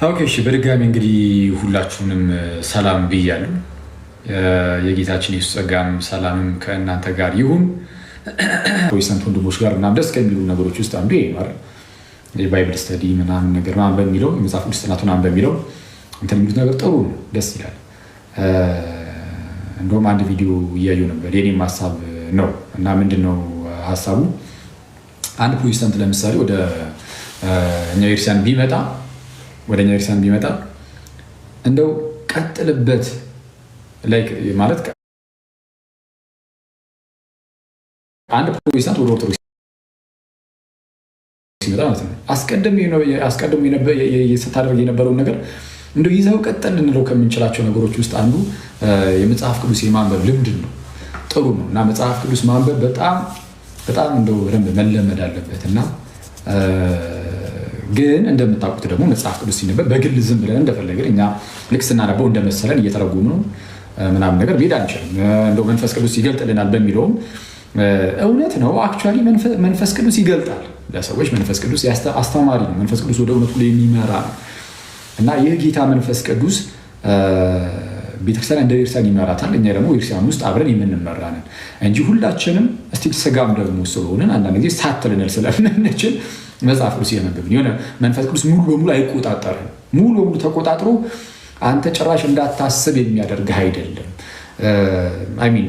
ኦኬ እሺ፣ በድጋሚ እንግዲህ ሁላችሁንም ሰላም ብያለሁ። የጌታችን ኢየሱስ ጸጋም ሰላምም ከእናንተ ጋር ይሁን። ፕሮቴስታንት ወንድሞች ጋር ምናምን ደስ ከሚሉ ነገሮች ውስጥ አንዱ ይሄ ነው። የባይብል ስተዲ ምናምን ነገር ምናምን በሚለው የመጽሐፍ ቅዱስ ጥናት ምናምን በሚለው እንትን የሚሉት ነገር ጥሩ ነው፣ ደስ ይላል። እንደውም አንድ ቪዲዮ እያየሁ ነበር፣ የኔም ሀሳብ ነው እና ምንድነው ሀሳቡ? አንድ ፕሮቴስታንት ለምሳሌ ወደ እኛ ቤተክርስቲያን ቢመጣ እንደው ቀጥልበት ማለት አንድ ፕሮቴስታንት ወደ ኦርቶዶክስ ሲመጣ ማለት ነው አስቀድሞ ስታደርግ የነበረውን ነገር እንደው ይዘው ቀጥል ልንለው ከምንችላቸው ነገሮች ውስጥ አንዱ የመጽሐፍ ቅዱስ የማንበብ ልምድን ነው። ጥሩ ነው እና መጽሐፍ ቅዱስ ማንበብ በጣም እንደው በደንብ መለመድ አለበት እና ግን እንደምታውቁት ደግሞ መጽሐፍ ቅዱስ ሲነበብ በግል ዝም ብለን እንደፈለግን እኛ ልክ ስናነበው እንደመሰለን እየተረጎም ነው ምናምን ነገር መሄድ አንችልም። እንደው መንፈስ ቅዱስ ይገልጥልናል በሚለውም እውነት ነው። አክቹዋሊ መንፈስ ቅዱስ ይገልጣል ለሰዎች። መንፈስ ቅዱስ አስተማሪ ነው። መንፈስ ቅዱስ ወደ እውነቱ ላይ የሚመራ ነው እና ይህ ጌታ መንፈስ ቅዱስ ቤተክርስቲያን እንደ ቤተክርስቲያን ይመራታል። እኛ ደግሞ ቤተክርስቲያን ውስጥ አብረን የምንመራ ነን እንጂ ሁላችንም እስቲል ስጋም ደግሞ ስለሆንን አንዳንድ ጊዜ ሳትልንል ስለምንችል መጽሐፍ ቅዱስ እያነበብን የሆነ መንፈስ ቅዱስ ሙሉ በሙሉ አይቆጣጠርም። ሙሉ በሙሉ ተቆጣጥሮ አንተ ጭራሽ እንዳታስብ የሚያደርግህ አይደለም። አይሚን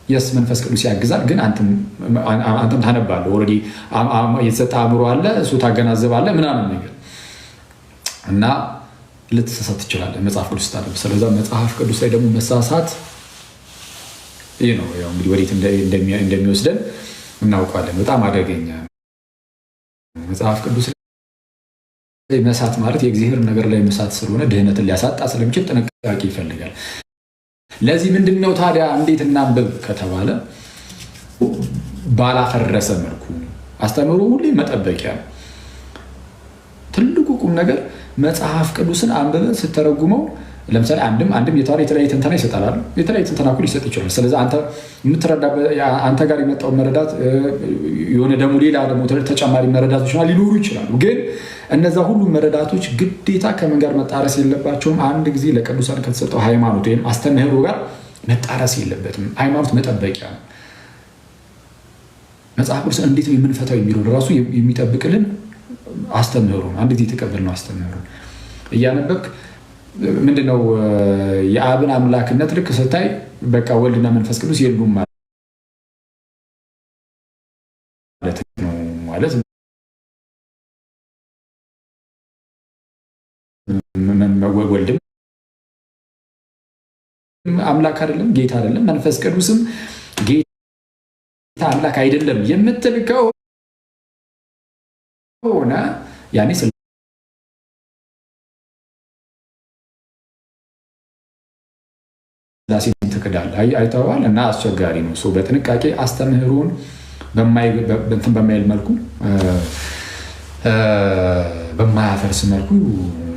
የስ መንፈስ ቅዱስ ያግዛል፣ ግን አንተም ታነባለህ። ኦልሬዲ የተሰጠ አእምሮ አለ፣ እሱ ታገናዘባለህ ምናምን ነገር እና ልትሳሳት ትችላለህ መጽሐፍ ቅዱስ ስታነብ። ስለዛ መጽሐፍ ቅዱስ ላይ ደግሞ መሳሳት ይህ ነው ያው እንግዲህ ወዴት እንደሚወስደን እናውቃለን። በጣም አደገኛ መጽሐፍ ቅዱስ ላይ መሳት ማለት የእግዚአብሔር ነገር ላይ መሳት ስለሆነ ድህነትን ሊያሳጣ ስለሚችል ጥንቃቄ ይፈልጋል። ለዚህ ምንድነው ታዲያ እንዴት እናንብብ ከተባለ ባላፈረሰ መልኩ አስተምሮ ሁሌ መጠበቂያ ነው። ትልቁ ቁም ነገር መጽሐፍ ቅዱስን አንብበን ስተረጉመው ለምሳሌ አንድም የተለያየ ትንተና ይሰጣል። የተለያየ ትንተና እኮ ሊሰጥ ይችላል። ስለዚህ አንተ ጋር የመጣውን መረዳት የሆነ ደግሞ ሌላ ደግሞ ተጨማሪ መረዳቶች ሊኖሩ ይችላሉ። ግን እነዛ ሁሉ መረዳቶች ግዴታ ከምን ጋር መጣረስ የለባቸውም። አንድ ጊዜ ለቅዱሳን ከተሰጠው ሃይማኖት ወይም አስተምህሮ ጋር መጣረስ የለበትም። ሃይማኖት መጠበቂያ ነው። መጽሐፍ ቅዱስ እንዴት ነው የምንፈታው የሚለው ራሱ የሚጠብቅልን አስተምህሮ ነው። አንድ ጊዜ የተቀበልነው አስተምህሮ እያነበብክ ምንድነው የአብን አምላክነት ልክ ስታይ በቃ ወልድና መንፈስ ቅዱስ የሉም ማለት ነው። ማለት ወልድም አምላክ አይደለም፣ ጌታ አይደለም፣ መንፈስ ቅዱስም ጌታ አምላክ አይደለም የምትል ከሆነ ያኔ ስላሴን ትክዳለህ። አይተዋል እና አስቸጋሪ ነው። በጥንቃቄ አስተምህሮን በማይል መልኩ በማያፈርስ መልኩ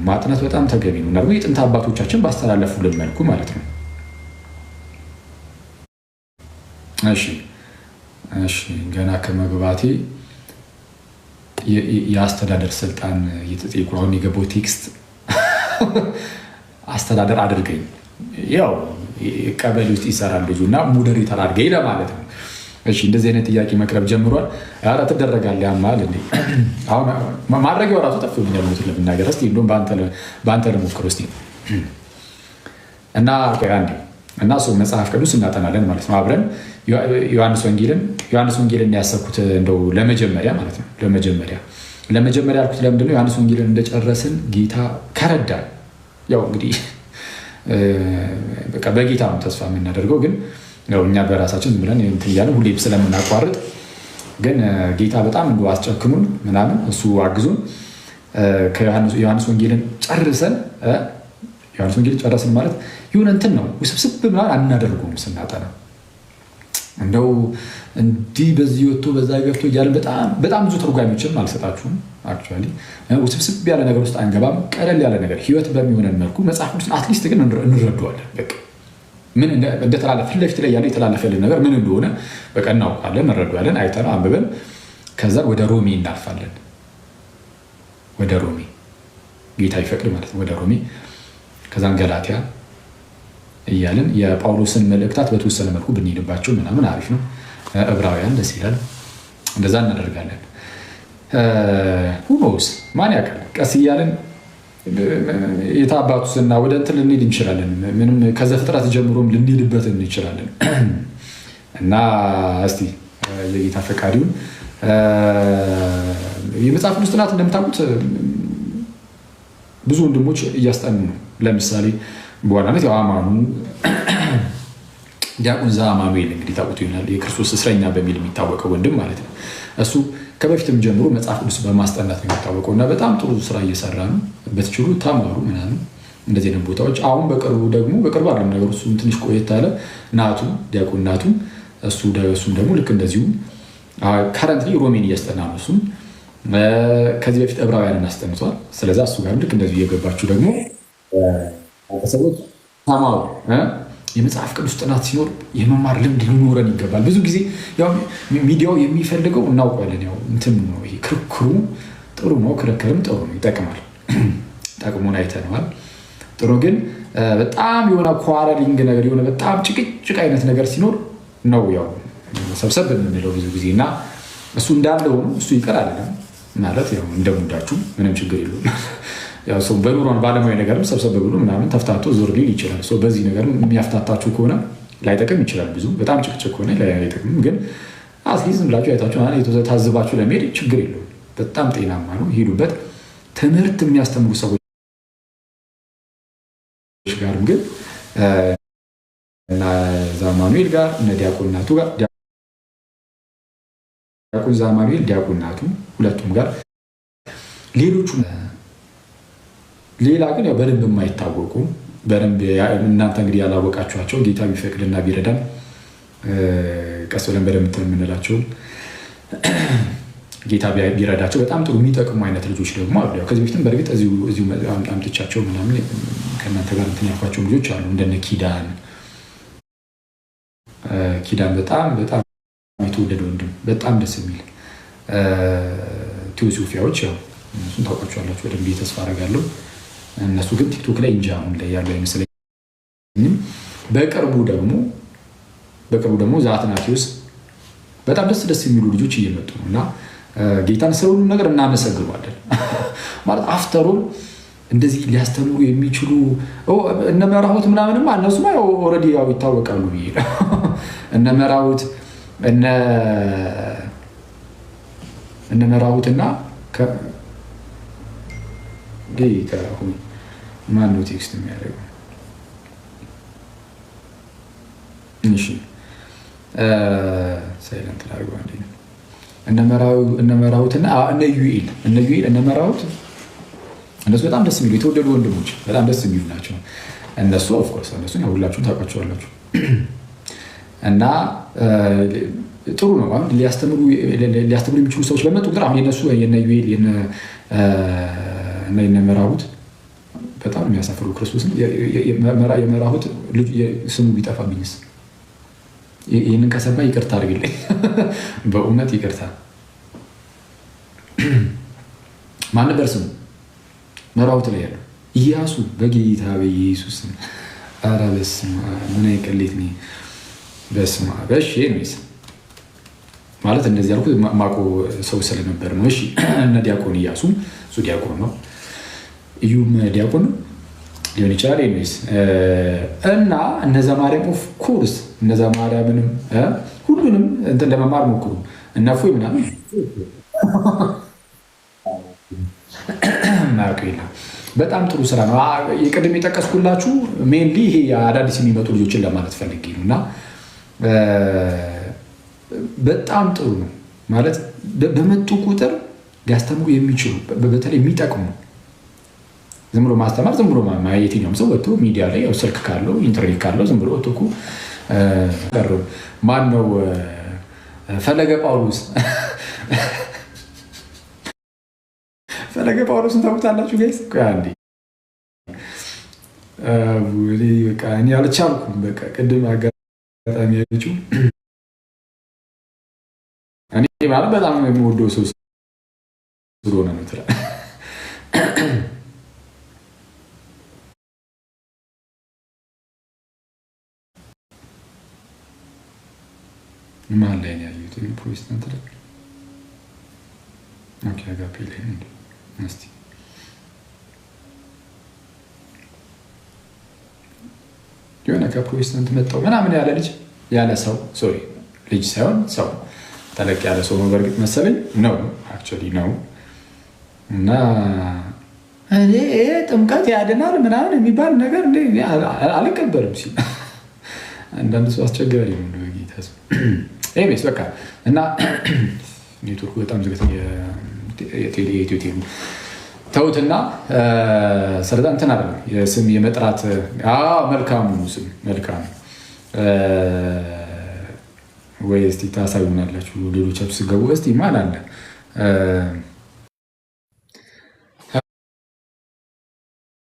ማጥናት በጣም ተገቢ ነው እና የጥንት አባቶቻችን ባስተላለፉልን መልኩ ማለት ነው። እሺ ገና ከመግባቴ የአስተዳደር ስልጣን እየተጠየቁ አሁን የገባው ቴክስት አስተዳደር አድርገኝ ያው ቀበሌ ውስጥ ይሰራል ልጁ እና ሞዴሬተር አድርገኝ ለማለት ነው። እሺ እንደዚህ አይነት ጥያቄ መቅረብ ጀምሯል። ኧረ ትደረጋለህ ያማል እንዴ? አሁን ማድረጊያው ራሱ ጠፍቶኛል ለመናገር። እስኪ እንደውም በአንተ ልሞክር እስኪ እና እሱ መጽሐፍ ቅዱስ እናጠናለን ማለት ነው አብረን። ዮሐንስ ወንጌልን ያሰብኩት እንደው ለመጀመሪያ ማለት ነው ለመጀመሪያ ያልኩት ለምንድን ነው? ዮሐንስ ወንጌልን እንደጨረስን ጌታ ከረዳን ያው እንግዲህ በቃ በጌታ ነው ተስፋ የምናደርገው። ግን እኛ በራሳችን ዝም ብለን እንትን እያለን ሁሌ ስለምናቋርጥ ግን ጌታ በጣም እንደው አስጨክኑን ምናምን እሱ አግዙን ከዮሐንስ ወንጌልን ጨረስን ማለት የሆነ እንትን ነው ውስብስብ ምናምን አናደርገውም ስናጠና። እንደው እንዲህ በዚህ ወጥቶ በዛ ገብቶ እያለን በጣም ብዙ ትርጓሜዎችን አልሰጣችሁም። አክቹዋሊ ውስብስብ ያለ ነገር ውስጥ አንገባም። ቀለል ያለ ነገር ህይወት በሚሆነን መልኩ መጽሐፍ ቅዱስን አትሊስት ግን እንረዳዋለን። በቃ ምን እንደተላለፈ ፊት ለፊት ላይ ያለ የተላለፈልን ነገር ምን እንደሆነ በቃ እናውቃለን፣ እንረዳዋለን። አይተን አንብበን ከዛ ወደ ሮሜ እናልፋለን። ወደ ሮሜ ጌታ ይፈቅድ ማለት ነው ወደ ሮሜ፣ ከዛን ገላትያ እያልን የጳውሎስን መልእክታት በተወሰነ መልኩ ብንሄድባቸው ምናምን አሪፍ ነው። ዕብራውያን ደስ ይላል። እንደዛ እናደርጋለን። ሁኖስ ማን ያውቃል? ቀስ እያለን የታባቱስና ወደ እንትን ልንሄድ እንችላለን። ምንም ከዘፍጥረት ጀምሮም ልንሄድበት እንችላለን። እና እስቲ የጌታ ፈቃዲውን የመጽሐፍ ቅዱስ ጥናት እንደምታውቁት ብዙ ወንድሞች እያስጠኑ ነው። ለምሳሌ በዋናነት ያው አማኑ ዲያቆን ዘአማኑኤል እንግዲህ ታውቁት ይሆናል። የክርስቶስ እስረኛ በሚል የሚታወቀው ወንድም ማለት ነው። እሱ ከበፊትም ጀምሮ መጽሐፍ ቅዱስ በማስጠናት ነው የሚታወቀው እና በጣም ጥሩ ስራ እየሰራ ነው። በትችሉ ተማሩ ምናምን እንደዚህ አይነት ቦታዎች። አሁን በቅርቡ አለም ነገሩ እሱም ትንሽ ቆየት አለ። ናቱ ዲያቆን ናቱ እሱም ደግሞ ልክ እንደዚሁ ከረንትሊ ሮሜን እያስጠና ነው። እሱም ከዚህ በፊት ዕብራውያንን አስጠንቷል። ስለዛ እሱ ጋር ልክ እንደዚሁ እየገባችሁ ደግሞ ሰዎች ተማሩ። የመጽሐፍ ቅዱስ ጥናት ሲኖር የመማር ልምድ ሊኖረን ይገባል። ብዙ ጊዜ ያው ሚዲያው የሚፈልገው እናውቃለን። ያው እንትን ነው ይሄ ክርክሩ ጥሩ ነው፣ ክርክርም ጥሩ ነው፣ ይጠቅማል። ጠቅሞን አይተነዋል። ጥሩ ግን በጣም የሆነ ኳረሊንግ ነገር የሆነ በጣም ጭቅጭቅ አይነት ነገር ሲኖር ነው ያው ሰብሰብ የምንለው ብዙ ጊዜ እና እሱ እንዳለ ሆኖ እሱ ይቀር አይደለም ማለት ያው እንደሙዳችሁ ምንም ችግር የለውም። ያው ሰው በኑሮን ባለሙያ ነገርም ሰብሰብ ብሎ ምናምን ተፍታቶ ዞር ሊል ይችላል። ሰው በዚህ ነገር የሚያፍታታችሁ ከሆነ ላይጠቅም ይችላል። ብዙ በጣም ጭቅጭቅ ከሆነ ላይጠቅም፣ ግን አትሊስት ዝም ብላችሁ አይታችሁ ታዝባችሁ ለመሄድ ችግር የለውም። በጣም ጤናማ ነው። ሄዱበት። ትምህርት የሚያስተምሩ ሰዎች ጋርም ግን እና ዘአማኑኤል ጋር እነ ዲያቆን ናቱ ጋር ዲያቆን ዘአማኑኤል ዲያቆን ናቱ ሁለቱም ጋር ሌሎቹ ሌላ ግን ያው በደንብ የማይታወቁ በደንብ እናንተ እንግዲህ ያላወቃችኋቸው ጌታ ቢፈቅድና ቢረዳን ቀስ ብለን በደንብ የምንላቸው ጌታ ቢረዳቸው በጣም ጥሩ የሚጠቅሙ አይነት ልጆች ደግሞ አሉ። ያው ከዚህ በፊትም በእርግጥ እዚሁ አምጥቻቸው ምናምን ከእናንተ ጋር እንትን ያልኳቸው ልጆች አሉ። እንደነ ኪዳን በጣም የተወደደ ወንድም በጣም ደስ የሚል ቴዎሶፊያዎች ያው እነሱን ታውቃቸዋላችሁ በደንብ ተስፋ አደርጋለሁ። እነሱ ግን ቲክቶክ ላይ እንጂ አሁን ላይ ያለው አይመስለኝም። በቅርቡ ደግሞ ዘአትናቴዎስ በጣም ደስ የሚሉ ልጆች እየመጡ ነው እና ጌታን ስለ ሁሉም ነገር እናመሰግናለን። ማለት አፍተሩም እንደዚህ ሊያስተምሩ የሚችሉ እነ መራሁት ምናምንም እነሱማ ኦልሬዲ ያው ይታወቃሉ ብዬ እነ መራሁት እነ መራሁትና ጌታ ሆይ ማነው ቴክስት የሚያደርገው? እሺ ሳይለንት ላድርገው አንዴ። እነ መራሁትና እነ ዩኤል እነ መራሁት እነሱ በጣም ደስ የሚሉ የተወደዱ ወንድሞች በጣም ደስ የሚሉ ናቸው። እነሱ ኦፍኮርስ እነሱ ሁላችሁም ታውቃቸዋላችሁ እና ጥሩ ነው። አሁን ሊያስተምሩ የሚችሉ ሰዎች በመጡ ቁጥር አሁን የነሱ የነ ዩኤል እና የነ መራሁት በጣም የሚያሳፍሩ ክርስቶስን የመራሁት ልጅ ስሙ ቢጠፋብኝስ ይህንን ከሰማ ይቅርታ አድርግልኝ። በእውነት ይቅርታ። ማን ነበር ስሙ? መራሁት ላይ ያለው ኢያሱ በጌታ በኢየሱስ ኧረ በስመ አብ ምን አይቀሌት ነ በስመ አብ። እሺ ነው ማለት እንደዚህ ያልኩት ማቆ ሰው ስለነበር ነው። እሺ እነ ዲያቆን ኢያሱ እሱ ዲያቆን ነው። እዩም ዲያቆን ሊሆን ይችላል። ኤኒዌይስ እና እነዛ ማርያም ኦፍ ኮርስ እነዛ ማርያምንም ሁሉንም እንትን ለመማር ሞክሩ። እነፉ ምናምን ማያውቅ የለም። በጣም ጥሩ ስራ ነው። የቅድም የጠቀስኩላችሁ ሜንሊ ይሄ አዳዲስ የሚመጡ ልጆችን ለማለት ፈልጌ ነው እና በጣም ጥሩ ነው ማለት በመጡ ቁጥር ሊያስተምሩ የሚችሉ በተለይ የሚጠቅሙ ዝም ብሎ ማስተማር ዝም ብሎ የትኛውም ሰው ወጥቶ ሚዲያ ላይ ያው ስልክ ካለው ኢንተርኔት ካለው ዝም ብሎ ወጥቶ እኮ ማን ነው ፈለገ ጳውሎስን ታውቁታላችሁ ጋይስ? አንዴ በቃ እኔ አልቻልኩም። በቃ ቅድም አጋጣሚ ያለችው እኔ ማለት በጣም የምወደው ሰው ስለሆነ ነው ትላለህ። መሀል ላይ ነው ያዩት ፕሮቴስታንት ላይ አጋፔ ላይ እስኪ የሆነ ከፕሮቴስታንት መጣው ምናምን ያለ ልጅ ያለ ሰው ሶሪ ልጅ ሳይሆን ሰው ተለቅ ያለ ሰው ነው በእርግጥ መሰለኝ ነው አክቹዋሊ ነው። እና እኔ ጥምቀት ያድናል ምናምን የሚባል ነገር አልቀበልም ሲል አንዳንድ ሰው አስቸጋሪ ነው ጌታ ሰው ኤቤስ በቃ እና ኔትወርኩ በጣም ዝግተኛ የኢትዮ ቴሌ ተውትና ስለዛ እንትን አይደለም የስም የመጥራት መልካሙ ስም መልካም ወይ እስቲ ታሳዩናላችሁ ሌሎቻችሁ ስገቡ እስቲ ማን አለ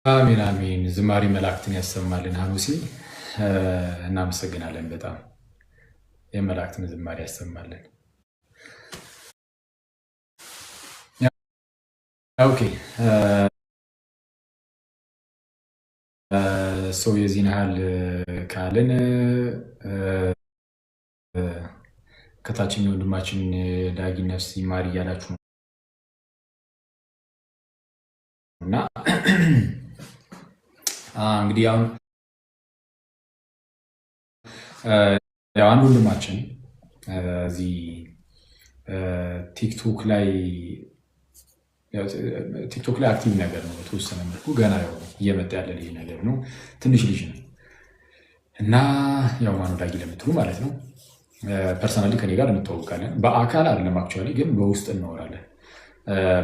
አሜን አሜን ዝማሬ መላእክትን ያሰማልን ሐሙሲ እናመሰግናለን በጣም የመላእክትን ዝማሬ ያሰማልን። ኦኬ ሰው የዚህን ያህል ካልን ከታችኛው ወንድማችን ዳጊ ነፍስ ይማር እያላችሁ ነው እና እንግዲህ አሁን አንድ ወንድማችን እዚህ ቲክቶክ ላይ አክቲቭ ነገር ነው በተወሰነ መልኩ ገና እየመጣ ያለ ልጅ ነገር ነው ትንሽ ልጅ ነው እና ያው ማኑ ዳጊ ለምትሉ ማለት ነው ፐርሰናሊ ከኔ ጋር እንተዋወቃለን በአካል አይደለም አክቹዋሊ ግን በውስጥ እናወራለን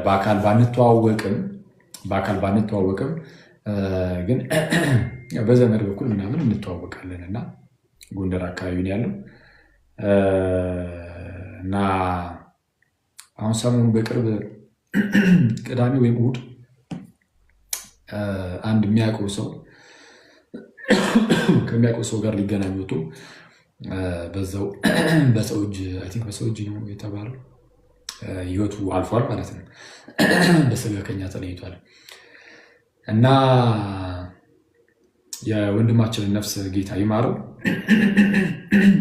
በአካል ባንተዋወቅም ግን በዘመድ በኩል ምናምን እንተዋወቃለን እና ጎንደር አካባቢ ነው ያለው እና አሁን ሰሞኑን በቅርብ ቅዳሜ ወይም እሑድ አንድ የሚያውቀው ሰው ከሚያውቀው ሰው ጋር ሊገናኙ ወጡ በዛው በሰው እጅ አይ ቲንክ በሰው እጅ ነው የተባለው ህይወቱ አልፏል ማለት ነው በስጋ ከኛ ተለይቷል እና የወንድማችንን ነፍስ ጌታ ይማረው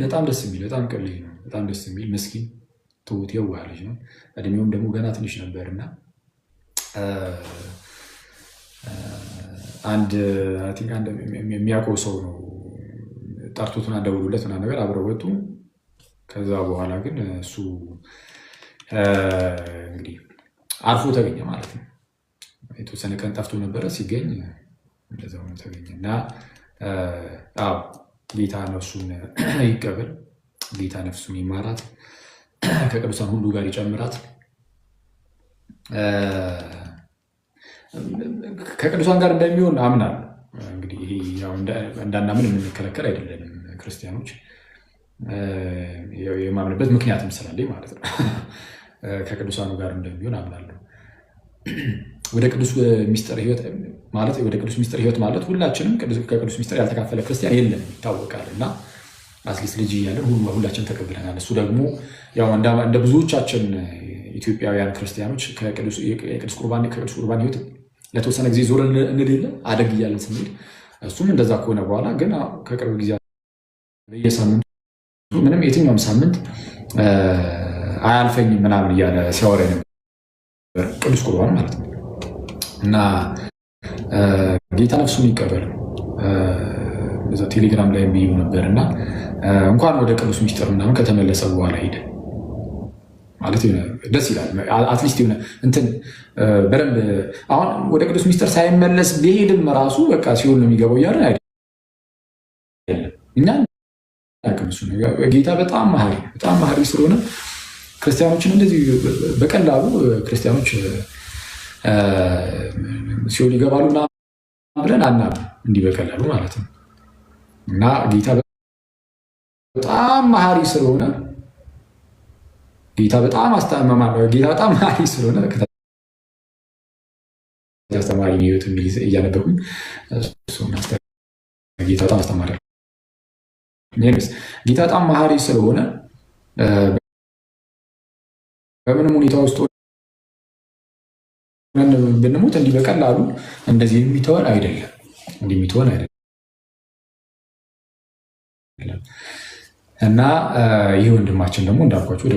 በጣም ደስ የሚል በጣም ቀልይ ነው በጣም ደስ የሚል ምስኪን ትሁት የዋህ ልጅ ነው እድሜውም ደግሞ ገና ትንሽ ነበርና አንድ የሚያውቀው ሰው ነው ጠርቶትና ደውሎለት ምናምን ነገር አብረው ወጡ ከዛ በኋላ ግን እሱ እንግዲህ አርፎ ተገኘ ማለት ነው የተወሰነ ቀን ጠፍቶ ነበረ ሲገኝ እንደዛው ነው ተገኘ እና ጌታ ነፍሱን ይቀበል ጌታ ነፍሱን ይማራት ከቅዱሳን ሁሉ ጋር ይጨምራት ከቅዱሳን ጋር እንደሚሆን አምናለሁ እንግዲህ ይሄ ያው እንዳናምን የምንከለከል አይደለንም ክርስቲያኖች የማምንበት ምክንያትም ስላለኝ ማለት ነው ከቅዱሳኑ ጋር እንደሚሆን አምናለሁ ወደ ቅዱስ ሚስጥር ህይወት ማለት ሁላችንም ከቅዱስ ሚስጥር ያልተካፈለ ክርስቲያን የለም ይታወቃል እና አትሊስት ልጅ እያለን ሁላችን ተቀብለናል እሱ ደግሞ ያው እንደ ብዙዎቻችን ኢትዮጵያውያን ክርስቲያኖች ከቅዱስ ቁርባን ህይወት ለተወሰነ ጊዜ ዞር እንድል አደግ እያለን ስንሄድ እሱም እንደዛ ከሆነ በኋላ ግን ከቅርብ ጊዜ በየሳምንቱ ምንም የትኛውም ሳምንት አያልፈኝም ምናምን እያለ ሲያወራ ነበር ቅዱስ ቁርባን ማለት ነው እና ጌታ ነፍሱን ይቀበል በዛ ቴሌግራም ላይ ብዬ ነበር እና እንኳን ወደ ቅዱስ ሚስጥር ምናምን ከተመለሰ በኋላ ሄደ ማለት ደስ ይላል አትሊስት የሆነ እንትን በደንብ አሁን ወደ ቅዱስ ሚስጥር ሳይመለስ ቢሄድም ራሱ በቃ ሲሆን ነው የሚገባው እያለን አይደለም እኛ ጌታ በጣም መሀሪ ስለሆነ ክርስቲያኖችን እንደዚህ በቀላሉ ክርስቲያኖች ሲኦል ይገባሉ ብለን አናምንም እንዲህ በቀላሉ ማለት ነው እና ጌታ በጣም መሀሪ ስለሆነ ጌታ በጣም መሀሪ ስለሆነ አስተማሪ ህይወት እያነበብኩኝ ጌታ በጣም አስተማሪ ጌታ በጣም መሀሪ ስለሆነ በምንም ሁኔታ ውስጥ ብንሞት እንዲህ በቀላሉ እንደዚህ የሚተወን አይደለም እና ይህ ወንድማችን ደግሞ እንዳልኳቸው ወደ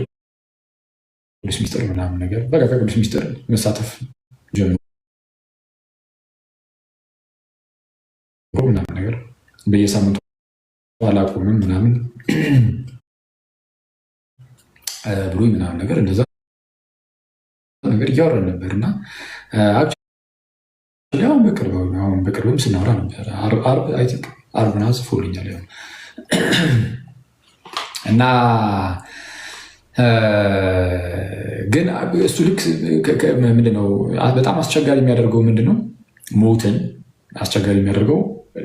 ቅዱስ ሚስጥር ምናምን ነገር በቃ ከቅዱስ ሚስጥር መሳተፍ ጀምሮ ምናምን ነገር በየሳምንቱ አላቆምም ምናምን ብሎ ምናምን ነገር እንደዛ ነገር እያወራን ነበር እና አሁን በቅርብም ስናወራ ነበር። ዓርብ ምናምን ጽፎልኛል እና ግን እሱ ልክ ምንድነው በጣም አስቸጋሪ የሚያደርገው ምንድነው ሞትን አስቸጋሪ የሚያደርገው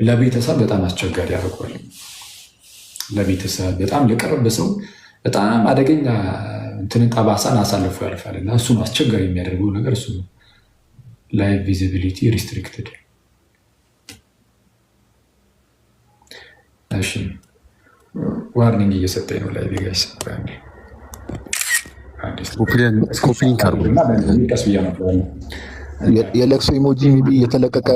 ለቤተሰብ በጣም አስቸጋሪ ያደርገዋል። ለቤተሰብ በጣም ለቀረበ ሰው በጣም አደገኛ እንትን ጠባሳን አሳልፎ ያልፋል እና እሱ ነው አስቸጋሪ የሚያደርገው ነገር እሱ ነው። ላይቭ ቪዚቢሊቲ ሪስትሪክትድ። እሺ ዋርኒንግ እየሰጠኝ ነው ላይ ቢጋይስ የለቅሶ ኢሞጂ የተለቀቀ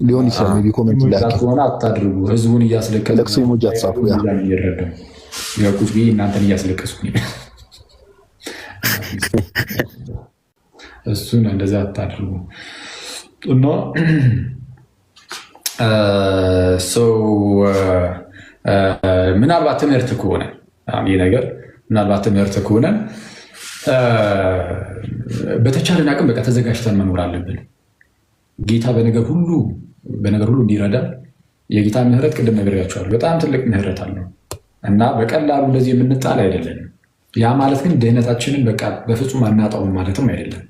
ሊሆን ይችላል። ቢ ኮሜንት ላይ ሆነ አታድርጉ። ህዝቡን እያስለቀሱ ለቅሶ ኢሞጂ አትጻፉ። ቁጭ ብዬ እናንተን እያስለቀስኩ እሱን እንደዛ አታድርጉ እና ምናልባት ትምህርት ከሆነ ይህ ነገር ምናልባት ትምህርት ከሆነ በተቻለን አቅም በቃ ተዘጋጅተን መኖር አለብን። ጌታ በነገር ሁሉ እንዲረዳ የጌታ ምህረት ቅድም ነግሬያቸዋለሁ። በጣም ትልቅ ምህረት አለው እና በቀላሉ እንደዚህ የምንጣል አይደለንም። ያ ማለት ግን ድህነታችንን በቃ በፍጹም አናጣውን ማለትም አይደለም።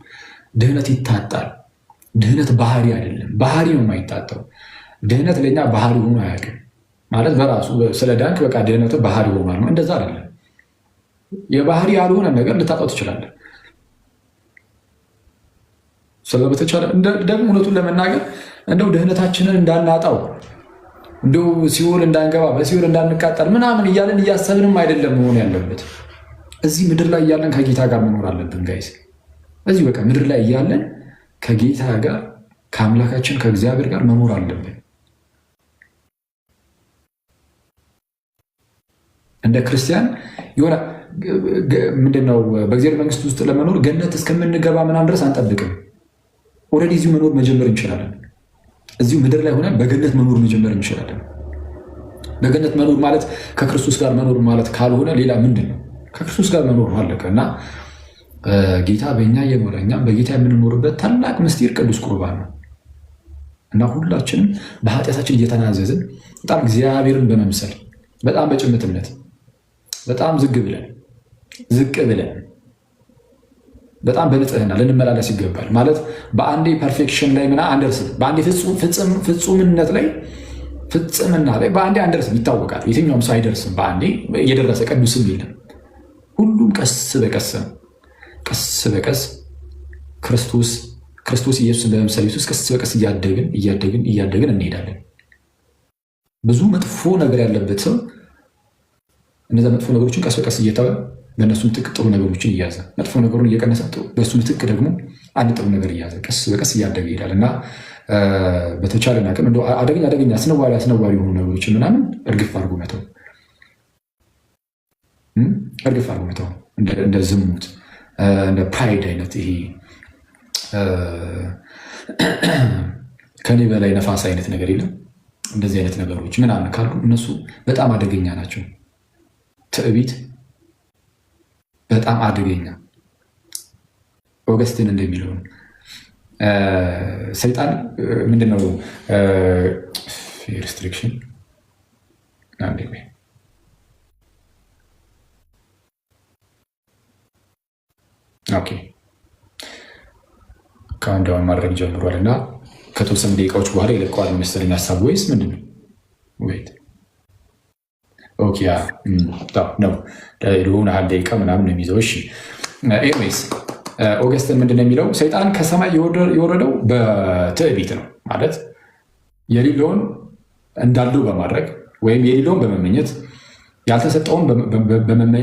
ድህነት ይታጣል። ድህነት ባህሪ አይደለም። ባህሪ ነው የማይታጣው። ድህነት ለእኛ ባህሪ ሆኖ አያውቅም ማለት በራሱ ስለ ዳንክ በቃ ድህነት ባህሪ ሆኗል ነው። እንደዛ አይደለም። የባህሪ ያልሆነ ነገር ልታጣው ትችላለህ። ስለበተቻለ ደግሞ እውነቱን ለመናገር እንደው ድህነታችንን እንዳናጣው እንደው ሲኦል እንዳንገባ በሲኦል እንዳንቃጠል ምናምን እያለን እያሰብንም አይደለም መሆን ያለበት። እዚህ ምድር ላይ እያለን ከጌታ ጋር መኖር አለብን ጋይስ። እዚህ በቃ ምድር ላይ እያለን ከጌታ ጋር ከአምላካችን ከእግዚአብሔር ጋር መኖር አለብን። እንደ ክርስቲያን የሆነ ምንድነው በእግዚአብሔር መንግስት ውስጥ ለመኖር ገነት እስከምንገባ ምናምን ድረስ አንጠብቅም። ኦልሬዲ እዚሁ መኖር መጀመር እንችላለን። እዚሁ ምድር ላይ ሆነን በገነት መኖር መጀመር እንችላለን። በገነት መኖር ማለት ከክርስቶስ ጋር መኖር ማለት ካልሆነ ሌላ ምንድን ነው? ከክርስቶስ ጋር መኖር አለቀ እና ጌታ በእኛ እየኖረ እኛም በጌታ የምንኖርበት ታላቅ ምስጢር ቅዱስ ቁርባን ነው እና ሁላችንም በኃጢአታችን እየተናዘዝን በጣም እግዚአብሔርን በመምሰል በጣም በጭምትነት በጣም ዝቅ ብለን በጣም በንጽህና ልንመላለስ ይገባል። ማለት በአንዴ ፐርፌክሽን ላይ ምና አንደርስም። በአንዴ ፍጹምነት ላይ ፍጽምና ላይ በአንዴ አንደርስም፣ ይታወቃል። የትኛውም ሰው አይደርስም በአንዴ እየደረሰ ቅዱስም የለም። ሁሉም ቀስ በቀስ ነው። ቀስ በቀስ ክርስቶስ ኢየሱስን በመምሰል ውስጥ ቀስ በቀስ እያደግን እንሄዳለን። ብዙ መጥፎ ነገር ያለበት ሰው እነዚያ መጥፎ ነገሮችን ቀስ በቀስ እየተወ በእነሱ ምትክ ጥሩ ነገሮችን እያዘ መጥፎ ነገሩን እየቀነሰ በእሱ ምትክ ደግሞ አንድ ጥሩ ነገር እያዘ ቀስ በቀስ እያደገ ይሄዳል እና በተቻለን አቅም እንደው አደገኛ አስነዋሪ የሆኑ ነገሮችን ምናምን እርግፍ አድርጎ መተው እንደ ዝሙት እንደ ፕራይድ አይነት ይሄ ከኔ በላይ ነፋስ አይነት ነገር የለም። እንደዚህ አይነት ነገሮች ምናምን ካሉ እነሱ በጣም አደገኛ ናቸው። ትዕቢት በጣም አደገኛ። ኦገስቲን እንደሚለው ሰይጣን ምንድነው ሪስትሪክሽን ኦኬ ካውንዳውን ማድረግ ጀምሯል እና ከተወሰኑ ደቂቃዎች በኋላ ይለቀዋል መሰለኝ ሀሳብ ወይስ ምንድን ነው? ወይት ኦኬ ነው ለሆነ ያህል ደቂቃ ምናምን ነው የሚይዘው። እሺ ኤኒዌይስ ኦገስትን ምንድን ነው የሚለው? ሰይጣን ከሰማይ የወረደው በትዕቢት ነው ማለት የሌለውን እንዳለው በማድረግ ወይም የሌለውን በመመኘት ያልተሰጠውን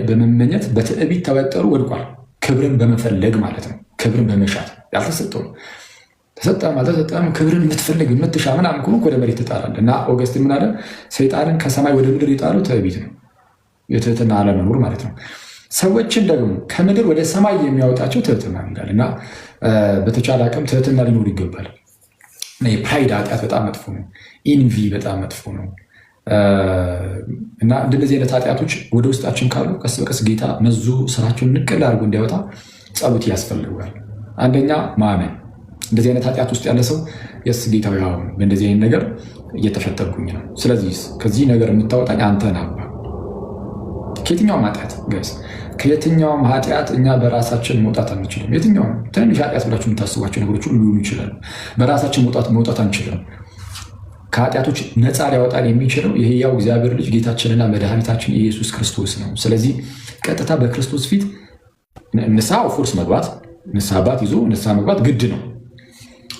በመመኘት በትዕቢት ተወጠሩ ወድቋል። ክብርን በመፈለግ ማለት ነው። ክብርን በመሻት ያልተሰጠውን ተሰጠም አልተሰጠም ክብርን የምትፈልግ የምትሻ ምናምን ከሆንክ ወደ መሬት ትጣላለህ። እና ኦገስቲን ምን አለ? ሰይጣንን ከሰማይ ወደ ምድር የጣለው ትዕቢት ነው። የትህትና አለመኖር ማለት ነው። ሰዎችን ደግሞ ከምድር ወደ ሰማይ የሚያወጣቸው ትህትና ይላል እና በተቻለ አቅም ትህትና ሊኖር ይገባል። የፕራይድ ኃጢአት በጣም መጥፎ ነው። ኢንቪ በጣም መጥፎ ነው እና እንደነዚህ አይነት ኃጢአቶች ወደ ውስጣችን ካሉ ቀስ በቀስ ጌታ መዞ ስራቸውን ንቅል አድርጎ እንዲያወጣ ጸሎት ያስፈልጋል። አንደኛ ማመን። እንደዚህ አይነት ኃጢአት ውስጥ ያለ ሰው የስ ጌታ ያው በእንደዚህ አይነት ነገር እየተፈተንኩኝ ነው፣ ስለዚህ ከዚህ ነገር የምታወጣኝ አንተ ነህ። ከየትኛውም ኃጢአት ጋይስ፣ ከየትኛውም ኃጢአት እኛ በራሳችን መውጣት አንችልም። የትኛውም ትንሽ ኃጢአት ብላችሁ የምታስቧቸው ነገሮች ሁሉ ሊሆኑ ይችላሉ። በራሳችን መውጣት አንችልም። ከኃጢአቶች ነፃ ሊያወጣን የሚችለው የሕያው እግዚአብሔር ልጅ ጌታችንና መድኃኒታችን ኢየሱስ ክርስቶስ ነው። ስለዚህ ቀጥታ በክርስቶስ ፊት ንስሐ ፎርስ መግባት፣ ንስሐ አባት ይዞ ንስሐ መግባት ግድ ነው።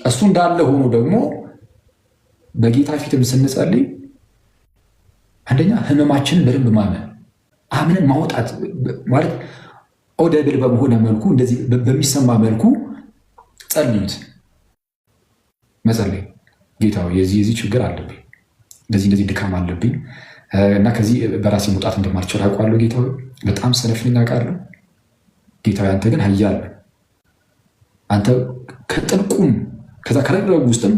እሱ እንዳለ ሆኖ ደግሞ በጌታ ፊትም ስንጸልይ አንደኛ ህመማችንን በደንብ ማመን፣ አምነን ማውጣት ማለት ኦደብል በመሆነ መልኩ እንደዚህ በሚሰማ መልኩ ጸልዩት። መጸለይ ጌታ የዚህ ችግር አለብኝ፣ እንደዚህ ድካም አለብኝ እና ከዚህ በራሴ መውጣት እንደማልችል አውቃለሁ። ጌታ በጣም ሰነፍ ነኝ አውቃለሁ። ጌታ አንተ ግን ኃያል ነህ። አንተ ከጥልቁም ከዛ ከረግረጉ ውስጥም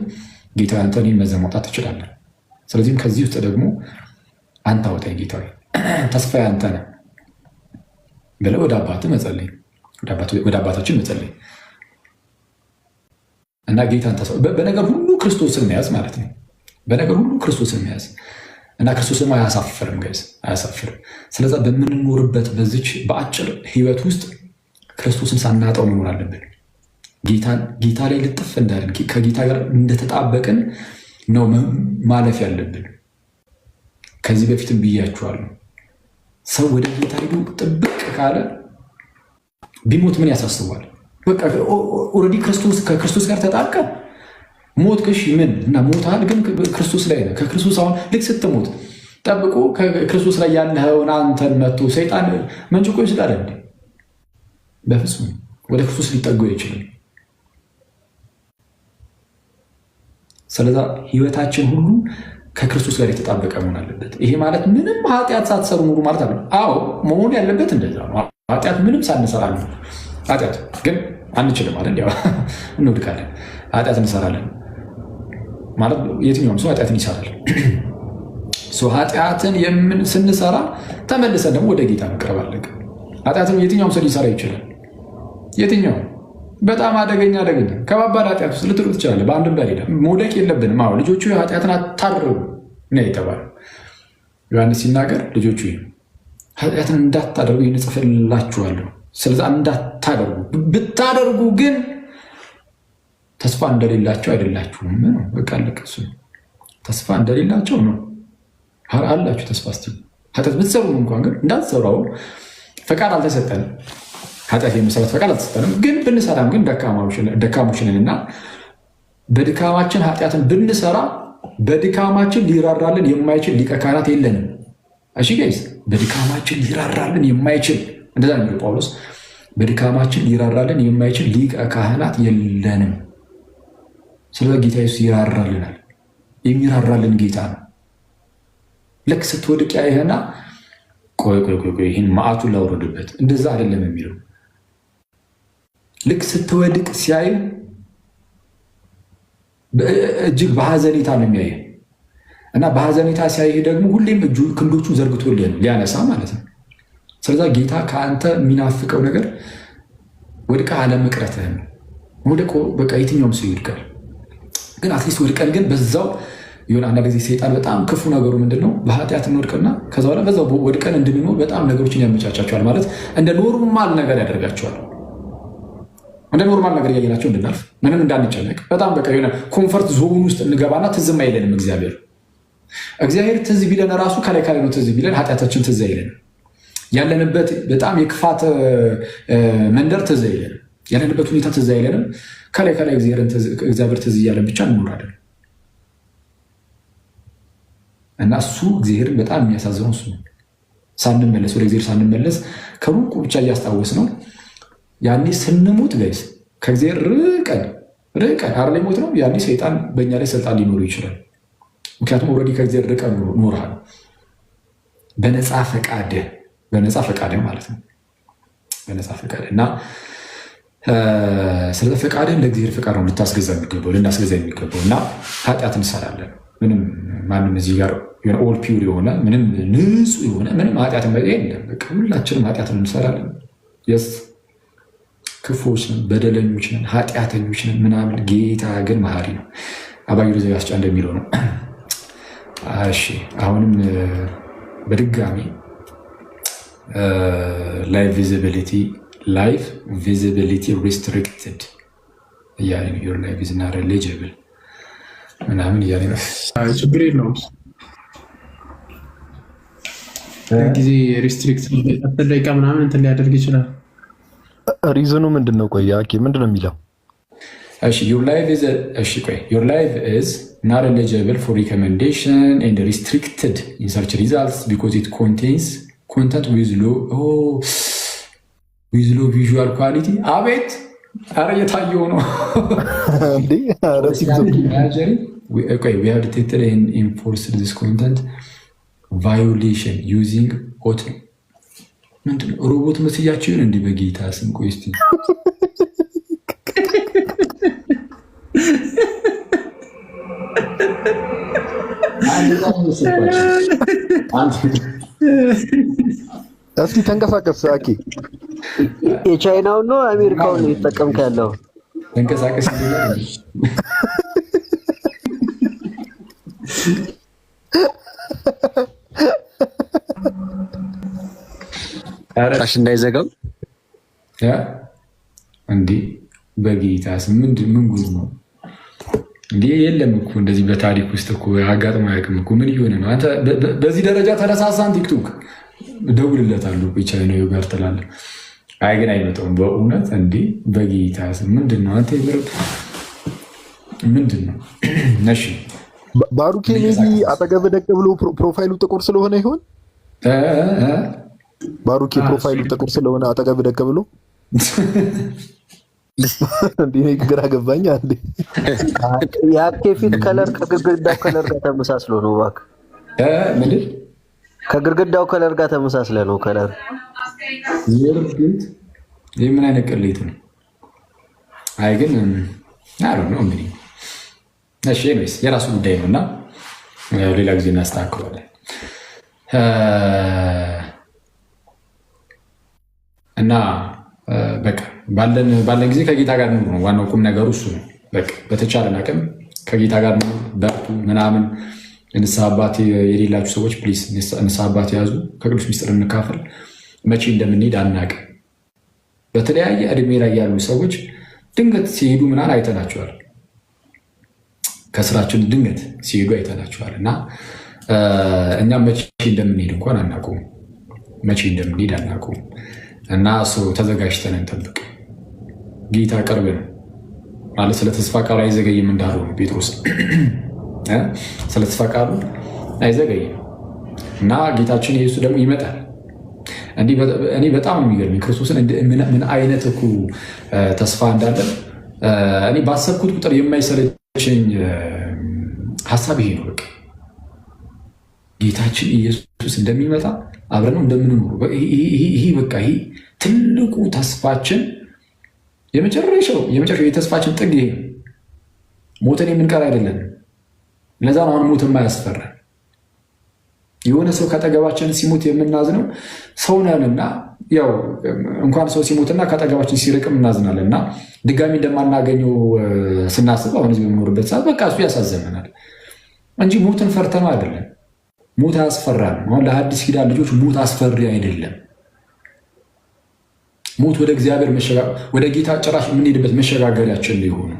ጌታ አንተ እኔን መዘህ ማውጣት ትችላለህ። ስለዚህም ከዚህ ውስጥ ደግሞ አንተ አውጣኝ ጌታ፣ ተስፋዬ አንተ ነህ ብለህ ወደ አባትህ መጸለይ፣ ወደ አባታችን መጸለይ እና ጌታን በነገር ሁሉ ክርስቶስን መያዝ ማለት ነው። በነገር ሁሉ ክርስቶስን መያዝ እና ክርስቶስን አያሳፍርም ጋይስ፣ አያሳፍርም። ስለዛ በምንኖርበት በዚች በአጭር ህይወት ውስጥ ክርስቶስን ሳናጣው መኖር አለብን። ጌታ ላይ ልጥፍ እንዳለን ከጌታ ጋር እንደተጣበቅን ነው ማለፍ ያለብን። ከዚህ በፊትም ብያችኋለሁ፣ ሰው ወደ ጌታ ሄዶ ጥብቅ ካለ ቢሞት ምን ያሳስባል? በቃ ኦልሬዲ ከክርስቶስ ጋር ተጣብቀ ሞት ክሽ ምን እና ሞታል፣ ግን ክርስቶስ ላይ ነው። ከክርስቶስ አሁን ልክ ስትሞት ጠብቆ ከክርስቶስ ላይ ያለኸውን አንተን መጥቶ ሰይጣን መንጭቆ ይስላል እንዴ? በፍጹም ወደ ክርስቶስ ሊጠገው አይችልም። ስለዛ ህይወታችን ሁሉ ከክርስቶስ ጋር የተጣበቀ መሆን አለበት። ይሄ ማለት ምንም ኃጢአት ሳትሰሩ ኑሩ ማለት አለ። አዎ መሆን ያለበት እንደዛ ነው። ኃጢአት ምንም ሳንሰራ ነው። ኃጢአት ግን አንችልም አይደል? ያው እንወድቃለን፣ ኃጢአት እንሰራለን ማለት የትኛውም ሰው ኃጢአትን ይሰራል። ኃጢአትን ስንሰራ ተመልሰን ደግሞ ወደ ጌታ መቅረብ አለብን። ኃጢአትን የትኛውም ሰው ሊሰራ ይችላል። የትኛውም በጣም አደገኛ ከባባድ ኃጢአት ውስጥ ልትሉ ትችላለህ። በአንድም በሌላ መውደቅ የለብንም። አዎ ልጆቹ ኃጢአትን አታድርጉ ነው የተባለው። ዮሐንስ ሲናገር ልጆቹ ኃጢአትን እንዳታደርጉ ይህን እጽፍላችኋለሁ። ስለዛ እንዳታደርጉ፣ ብታደርጉ ግን ተስፋ እንደሌላቸው አይደላችሁም ነው። በቃ ለቀሱ ተስፋ እንደሌላቸው ነው አላችሁ። ተስፋ ስ ኃጢአት ብትሰሩ እንኳን ግን እንዳትሰሩ ፈቃድ አልተሰጠንም። ኃጢአት የመሰረት ፈቃድ አልተሰጠንም። ግን ብንሰራም ግን ደካሞች ነን እና በድካማችን ኃጢአትን ብንሰራ በድካማችን ሊራራልን የማይችል ሊቀ ካህናት የለንም። እሺ ጋይስ፣ በድካማችን ሊራራልን የማይችል እንደዛ ነው ጳውሎስ። በድካማችን ሊራራልን የማይችል ሊቀ ካህናት የለንም። ስለ ጌታ ኢየሱስ ይራራልናል። የሚራራልን ጌታ ነው። ልክ ስትወድቅ ያይህና ቆይ ይህን መዓቱን ላውረድበት፣ እንደዛ አይደለም የሚለው። ልክ ስትወድቅ ሲያይ እጅግ በሐዘኔታ ነው የሚያየህ እና በሐዘኔታ ሲያይህ ደግሞ ሁሌም ክንዶቹ ዘርግቶልህ ነው ሊያነሳ ማለት ነው። ስለዛ ጌታ ከአንተ የሚናፍቀው ነገር ወድቀ አለመቅረትህን ነው። ወድቆ በቃ የትኛውም ሰው ይወድቃል፣ ግን አትሊስት ወድቀን ግን በዛው የሆነ አንዳንድ ጊዜ ሰይጣን በጣም ክፉ ነገሩ ምንድን ነው? በኃጢአት እንወድቅና ከዛ በኋላ በዛው ወድቀን እንድንኖር በጣም ነገሮችን ያመቻቻቸዋል። ማለት እንደ ኖርማል ነገር ያደርጋቸዋል። እንደ ኖርማል ነገር እያየናቸው እንድናልፍ፣ ምንም እንዳንጨነቅ፣ በጣም በቃ የሆነ ኮንፈርት ዞን ውስጥ እንገባና ትዝም አይለንም። እግዚአብሔር ትዝ ቢለን ራሱ ከላይ ነው ትዝ ቢለን፣ ኃጢአታችን ትዝ አይለንም። ያለንበት በጣም የክፋት መንደር ትዝ አይለንም። ያለንበት ሁኔታ ትዝ አይለንም። ከላይ እግዚአብሔር ትዝ እያለን ብቻ እንኖራለን። እና እሱ እግዚአብሔርን በጣም የሚያሳዝነው እሱ ነው። ሳንመለስ ወደ እግዚአብሔር ሳንመለስ ከሩቁ ብቻ እያስታወስ ነው። ያኔ ስንሞት ጋይስ ከእግዚአብሔር ርቀን አርላይ ሞት ነው። ያኔ ሰይጣን በእኛ ላይ ስልጣን ሊኖሩ ይችላል። ምክንያቱም ኦልሬዲ ከእግዚአብሔር ርቀን ኖርሃል። በነፃ ፈቃድህ በነፃ ፈቃድ ማለት ነው። በነፃ ፈቃድ እና ስለ ፈቃድ እንደ እግዚአብሔር ፈቃድ ነው ልታስገዛ የሚገባው ልናስገዛ የሚገባው እና ኃጢአት እንሰራለን። ምንም ማንም እዚህ ጋር ኦል ፒውር የሆነ ምንም ንጹህ የሆነ ምንም ኃጢአት የለም። በቃ ሁላችንም ኃጢአት እንሰራለን። የስ ክፉዎች ነን፣ በደለኞች ነን፣ ኃጢአተኞች ነን ምናምን። ጌታ ግን መሐሪ ነው። አባዩ ዘጋስጫ እንደሚለው ነው። እሺ አሁንም በድጋሚ ላይፍ ቪዚቢሊቲ ሪስትሪክትድ እያለ ነው። ዮር ላይፍ ኢዝ ናት ኤሊጂብል ምናምን እያለ ነው። ችግር የለውም ጊዜ ሪስትሪክት ደቂቃ ምናምን እንትን ሊያደርግ ይችላል። ሪዝኑ ምንድን ነው? ቆይ አኬ ምንድን ነው የሚለው? ዮር ላይፍ ኢዝ ናት ኤሊጂብል ፎር ሪኮሜንዴሽን ኤንድ ሪስትሪክትድ ኢን ሰርች ሪዛልትስ ቢኮዝ ኢት ኮንቴንስ ኮንተንት ዊዝ ሎ ቪዥዋል ኳሊቲ። አቤት ኧረ እየታየው ነው። we have detected and enforced this content violation using ምንድን ነው ሮቦት መስያችሁን እንዲህ በጌታ ስም ቆይ እስኪ እስኪ ተንቀሳቀስ አኬ። የቻይናውን ነው አሜሪካውን ነው የተጠቀምክ ያለው? ተንቀሳቀስ ታሽ እንዳይዘጋው እንዴ በጌታ ስም ምን ጉድ ነው እንዴ? የለም እኮ እንደዚህ በታሪክ ውስጥ እኮ አጋጥሞ አያውቅም እኮ። ምን እየሆነ ነው አንተ? በዚህ ደረጃ ተነሳሳን። ቲክቶክ እደውልለታለሁ ቻይናዊ ጋር ትላለህ። አይ ግን አይመጣውም በእውነት እንዴ በጌታ ስም ምንድን ነው አንተ? ምንድን ነው ነሽ? ባሩኬ ሜቢ አጠገብ ደቅ ብሎ ፕሮፋይሉ ጥቁር ስለሆነ ይሆን? ባሩኬ ፕሮፋይሉ ጥቁር ስለሆነ አጠገብ ደቅ ብሎ እንዴ ግራ ገባኝ። አንዴ የአኬ ፊት ከለር ከግድግዳው ከለር ጋር ተመሳስሎ ነው። እባክህ ምንድን ከግድግዳው ከለር ጋር ተመሳስለ ነው ከለር። ይህ ምን አይነት ቅሌት ነው? አይ ግን ነው እንግዲህ እሺ፣ የራሱ ጉዳይ ነው እና ሌላ ጊዜ እናስተካክሏለን። እና በቃ ባለን ጊዜ ከጌታ ጋር ነው ዋናው ቁም ነገሩ እሱ ነው። በቃ በተቻለን አቅም ከጌታ ጋር ነው በርቱ ምናምን። ንስሐ አባት የሌላችሁ ሰዎች ፕሊዝ ንስሐ አባት ያዙ፣ ከቅዱስ ሚስጥር እንካፈል። መቼ እንደምንሄድ አናውቅም። በተለያየ እድሜ ላይ ያሉ ሰዎች ድንገት ሲሄዱ ምናምን አይተናቸዋል። ከስራችን ድንገት ሲሄዱ አይተናቸዋል። እና እኛም መቼ እንደምንሄድ እንኳን አናውቅም። መቼ እንደምንሄድ አናውቅም። እና ተዘጋጅተን እንጠብቅ። ጌታ ቅርብ ነው ማለት ስለ ተስፋ ቃሉ አይዘገይም እንዳለው ጴጥሮስ ስለ ተስፋ ቃሉ አይዘገይም እና ጌታችን ኢየሱስ ደግሞ ይመጣል። እኔ በጣም የሚገርመኝ ክርስቶስን ምን አይነት እኮ ተስፋ እንዳለን እኔ ባሰብኩት ቁጥር የማይሰለቸኝ ሀሳብ ይሄ ነው። በቃ ጌታችን ኢየሱስ እንደሚመጣ አብረን ነው እንደምንኖሩ ይሄ በቃ ይሄ ትልቁ ተስፋችን የመጨረሻው የተስፋችን ጥግ ይሄ ነው። ሞተን የምንቀር አይደለም። ለዛ ነው አሁን ሞት የማያስፈራ። የሆነ ሰው ከአጠገባችን ሲሞት የምናዝነው ሰው ነንና ያው እንኳን ሰው ሲሞትና ከአጠገባችን ሲርቅም እናዝናለን እና ድጋሚ እንደማናገኘው ስናስብ አሁን እዚህ በምኖርበት ሰዓት በቃ እሱ ያሳዘነናል እንጂ ሞትን ፈርተነው አይደለም። ሞት አያስፈራም። አሁን ለሐዲስ ኪዳን ልጆች ሞት አስፈሪ አይደለም። ሞት ወደ እግዚአብሔር ወደ ጌታ ጭራሽ የምንሄድበት መሸጋገሪያችን ሊሆኑ።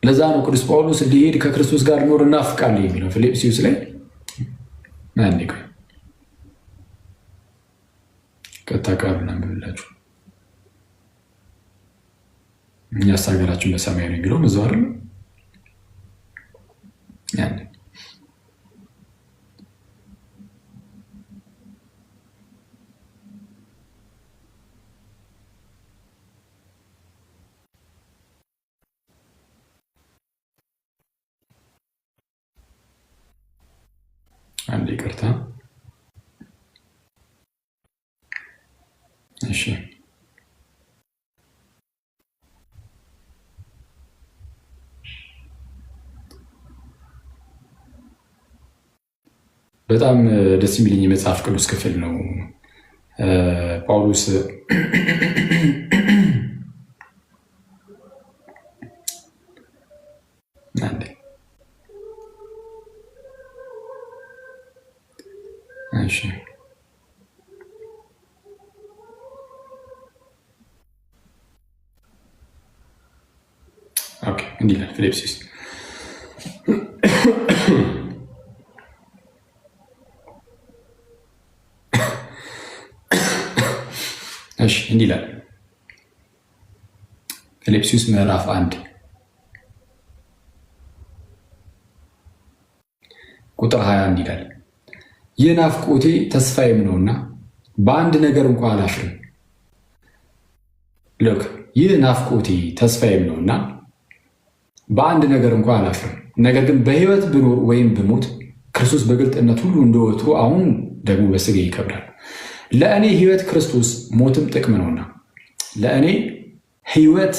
ለዛ ነው ቅዱስ ጳውሎስ ሊሄድ ከክርስቶስ ጋር ኖር እናፍቃለን የሚለው ፊልጵስዩስ ላይ ናንቀ ከተቃሉና ብላችሁ እኛስ ሀገራችን በሰማይ ነው የሚለው እዛው አይደል? ያን አንድ ይቅርታ እሺ በጣም ደስ የሚለኝ የመጽሐፍ ቅዱስ ክፍል ነው። ጳውሎስ እንዲህ ይላል ፊልጵስዩስ እንዲህ ይላል ፊልጵስዩስ ምዕራፍ 1 ቁጥር 21 ይላል ይህ ናፍቆቴ ተስፋዬም ነውና በአንድ ነገር እንኳን አላፍርም። ልክ ይህ ናፍቆቴ ተስፋዬም ነውና በአንድ ነገር እንኳን አላፍርም። ነገር ግን በሕይወት ብኖር ወይም ብሞት ክርስቶስ በግልጥነት ሁሉ እንደወትሮ አሁን ደግሞ በሥጋ ይከብራል። ለእኔ ሕይወት ክርስቶስ ሞትም ጥቅም ነውና። ለእኔ ሕይወት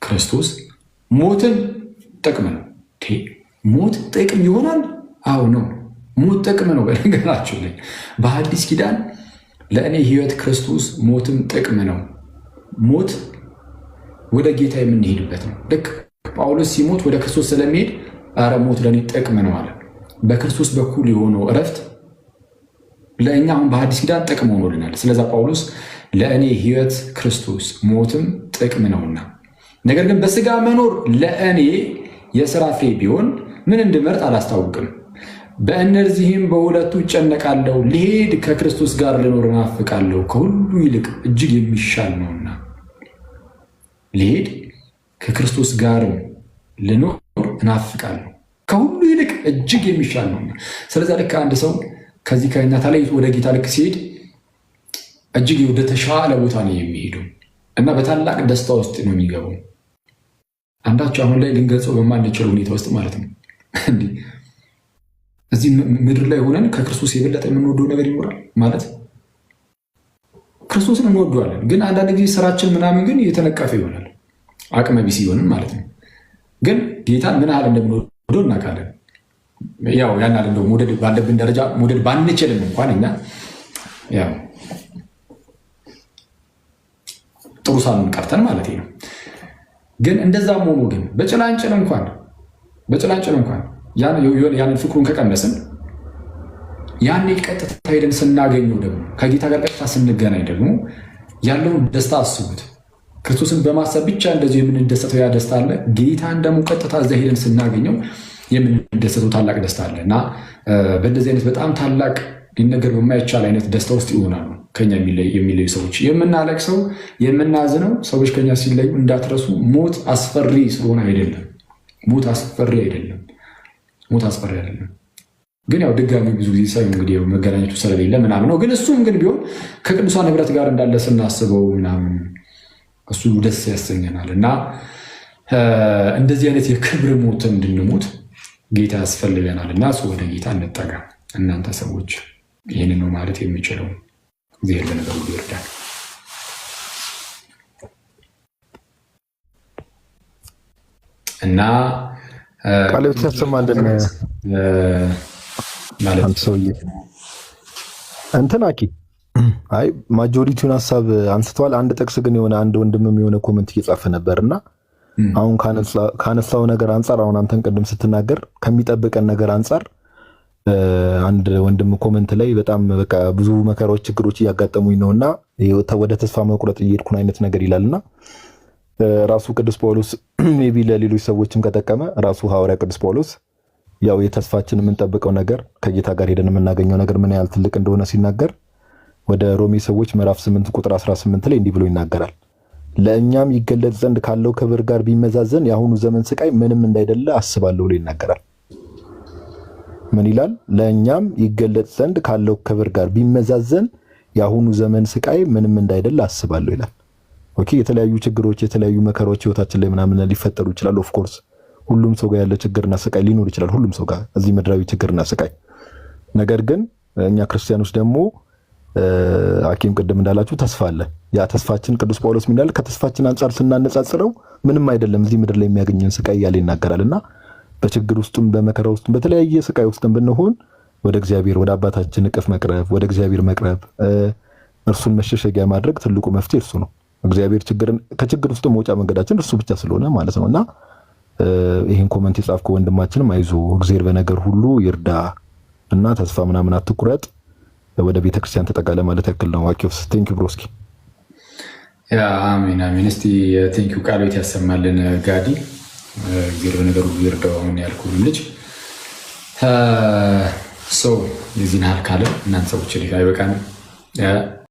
ክርስቶስ ሞትም ጥቅም ነው። ሞት ጥቅም ይሆናል? አዎ ነው። ሞት ጥቅም ነው። በነገራችሁ ላይ በአዲስ ኪዳን ለእኔ ሕይወት ክርስቶስ ሞትም ጥቅም ነው። ሞት ወደ ጌታ የምንሄድበት ነው። ልክ ጳውሎስ ሲሞት ወደ ክርስቶስ ስለሚሄድ ኧረ ሞት ለእኔ ጥቅም ነው አለ። በክርስቶስ በኩል የሆነው እረፍት ለእኛ አሁን በአዲስ ኪዳን ጥቅም ሆኖልናል። ስለዛ ጳውሎስ ለእኔ ሕይወት ክርስቶስ ሞትም ጥቅም ነውና፣ ነገር ግን በሥጋ መኖር ለእኔ የሥራ ፍሬ ቢሆን ምን እንድመርጥ አላስታውቅም። በእነዚህም በሁለቱ እጨነቃለሁ። ልሄድ ከክርስቶስ ጋር ልኖር እናፍቃለሁ፣ ከሁሉ ይልቅ እጅግ የሚሻል ነውና። ልሄድ ከክርስቶስ ጋር ልኖር እናፍቃለሁ፣ ከሁሉ ይልቅ እጅግ የሚሻል ነውና። ስለዚህ ልክ አንድ ሰው ከዚህ ከእኛ ተለይቶ ወደ ጌታ ልክ ሲሄድ እጅግ ወደ ተሻለ ቦታ ነው የሚሄደው እና በታላቅ ደስታ ውስጥ ነው የሚገባው። አንዳቸው አሁን ላይ ልንገልጸው በማንችል ሁኔታ ውስጥ ማለት ነው። እንዲህ እዚህ ምድር ላይ ሆነን ከክርስቶስ የበለጠ የምንወደው ነገር ይኖራል ማለት ክርስቶስን እንወደዋለን፣ ግን አንዳንድ ጊዜ ስራችን ምናምን ግን እየተነቀፈ ይሆናል፣ አቅመ ቢስ ይሆንም ማለት ነው። ግን ጌታን ምን ያህል እንደምንወደው እናውቃለን። ያው ያን ያህል እንደው መውደድ ባለብን ደረጃ መውደድ ባንችልም እንኳን እኛ ያው ጥሩ ሳንን ቀርተን ማለት ነው። ግን እንደዛም ሆኖ ግን በጭላንጭል እንኳን ያንን ፍቅሩን ከቀነስን ያኔ ቀጥታ ሄደን ስናገኘው ደግሞ ከጌታ ጋር ቀጥታ ስንገናኝ ደግሞ ያለውን ደስታ አስቡት። ክርስቶስን በማሰብ ብቻ እንደዚሁ የምንደሰተው ያ ደስታ አለ። ጌታን ደግሞ ቀጥታ እዛ ሄደን ስናገኘው የምንደሰተው ታላቅ ደስታ አለ እና በእንደዚህ አይነት በጣም ታላቅ ሊነገር በማይቻል አይነት ደስታ ውስጥ ይሆናሉ ከኛ የሚለዩ ሰዎች። የምናለቅሰው የምናዝነው ሰዎች ከኛ ሲለዩ እንዳትረሱ፣ ሞት አስፈሪ ስለሆነ አይደለም። ሞት አስፈሪ አይደለም። ግን ያው ድጋሚ ብዙ ጊዜ ሳይ እንግዲህ መገናኘቱ ስለሌለ ምናምን ነው። ግን እሱም ግን ቢሆን ከቅዱሳን ህብረት ጋር እንዳለ ስናስበው ምናምን እሱ ደስ ያሰኘናል እና እንደዚህ አይነት የክብር ሞት እንድንሞት ጌታ ያስፈልገናል እና እሱ ወደ ጌታ እንጠጋ። እናንተ ሰዎች ይህንን ነው ማለት የሚችለው። እግዚአብሔር ለነገሩ ይርዳል እና ቃሌው ተሰማልን ማለት አንተ ሰውዬ እንትን አኪ አይ ማጆሪቲውን ሀሳብ አንስተዋል። አንድ ጥቅስ ግን የሆነ አንድ ወንድምም የሆነ ኮመንት እየጻፈ ነበርና አሁን ካነሳው ነገር አንጻር አሁን አንተን ቅድም ስትናገር ከሚጠብቀን ነገር አንጻር አንድ ወንድም ኮመንት ላይ በጣም በቃ ብዙ መከራዎች፣ ችግሮች እያጋጠሙኝ ነውና ወደ ተስፋ መቁረጥ እየሄድኩን አይነት ነገር ይላልና ራሱ ቅዱስ ጳውሎስ ሜቢ ለሌሎች ሰዎችም ከጠቀመ ራሱ ሐዋርያ ቅዱስ ጳውሎስ ያው የተስፋችን የምንጠብቀው ነገር ከጌታ ጋር ሄደን የምናገኘው ነገር ምን ያህል ትልቅ እንደሆነ ሲናገር ወደ ሮሜ ሰዎች ምዕራፍ 8 ቁጥር 18 ላይ እንዲህ ብሎ ይናገራል። ለእኛም ይገለጥ ዘንድ ካለው ክብር ጋር ቢመዛዘን የአሁኑ ዘመን ስቃይ ምንም እንዳይደለ አስባለሁ ብሎ ይናገራል። ምን ይላል? ለእኛም ይገለጥ ዘንድ ካለው ክብር ጋር ቢመዛዘን የአሁኑ ዘመን ስቃይ ምንም እንዳይደለ አስባለሁ ይላል። ኦኬ፣ የተለያዩ ችግሮች፣ የተለያዩ መከራዎች ህይወታችን ላይ ምናምን ሊፈጠሩ ይችላል። ኦፍ ኮርስ ሁሉም ሰው ጋር ያለ ችግርና ስቃይ ሊኖር ይችላል። ሁሉም ሰው ጋር እዚህ ምድራዊ ችግርና ስቃይ። ነገር ግን እኛ ክርስቲያኖች ደግሞ አኪም ቅድም እንዳላችሁ ተስፋ አለ። ያ ተስፋችን ቅዱስ ጳውሎስ ምን ይላል? ከተስፋችን አንጻር ስናነጻጽረው ምንም አይደለም እዚህ ምድር ላይ የሚያገኘን ስቃይ እያለ ይናገራልና በችግር ውስጥም በመከራ ውስጥም በተለያየ ስቃይ ውስጥም ብንሆን ወደ እግዚአብሔር ወደ አባታችን እቅፍ መቅረብ፣ ወደ እግዚአብሔር መቅረብ፣ እርሱን መሸሸጊያ ማድረግ ትልቁ መፍትሄ እርሱ ነው። እግዚአብሔር ከችግር ውስጥ መውጫ መንገዳችን እርሱ ብቻ ስለሆነ ማለት ነውና ይህን ኮመንት የጻፍከው ወንድማችንም አይዞ እግዚአብሔር በነገር ሁሉ ይርዳ እና ተስፋ ምናምን አትቁረጥ፣ ወደ ቤተክርስቲያን ተጠቃለ ማለት ያክል ነው። አኪዮስ ቴንኪው ብሮስኪ። ያ አሜን አሜን። እስቲ ቴንኪው ቃሎት ያሰማልን ጋዲ። እግዚአብሔር በነገር ሁሉ ይርዳው ያልኩህ ልጅ ሰው የዚህን ያህል ካለ እናንተ ሰዎች አይበቃንም።